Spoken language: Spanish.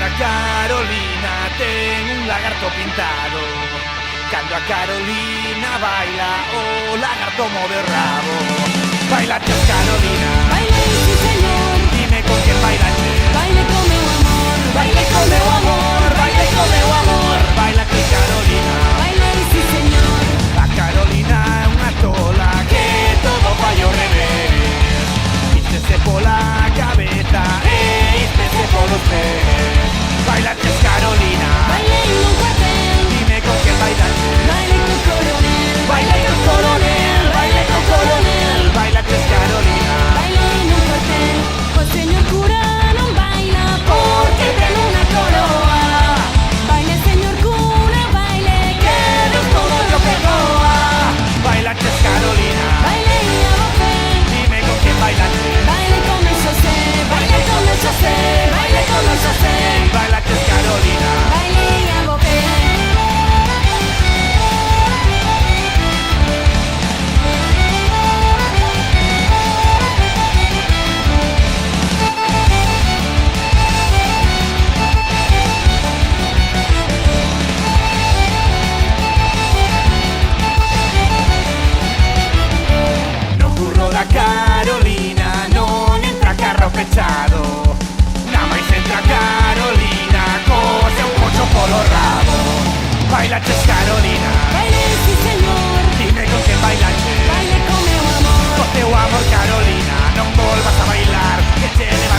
a Carolina ten un lagarto pintado. Cando a Carolina baila, o lagarto move o rabo. Baila tes Carolina, Baile, sí señor, dime con quen bailaste. baile con meu amor, Baile con meu amor, baile con meu amor. Baila tes Carolina, baile, sí señor. a Carolina é unha tola que todo fai ao revés. Vístese pola cabeza e vístese polos pés. Baila tes Carolina, Baile nun cuartel, dime con quen bailaste. baile co coronel, Baila con coronel, baila con coronel. Baila tes Carolina, baile nun cuartel. O señor cura non baila porque ten unha coroa. Baile, señor cura, baile, que Deus todo lo perdoa. baila tes Carolina, Baile a voce, dime con quen bailaste. baile con el José, baile con el José, baile con el José. Baila tes Carolina, Baile a voce. no burro da Carolina non entra carro pechado. Na máis entra Carolina, cose un cocho polo rabo. Baila tes Carolina, Baile, sí señor, dime con quen bailaste. baile con meu amor. Co teu amor Carolina, non volvas a bailar, que te leva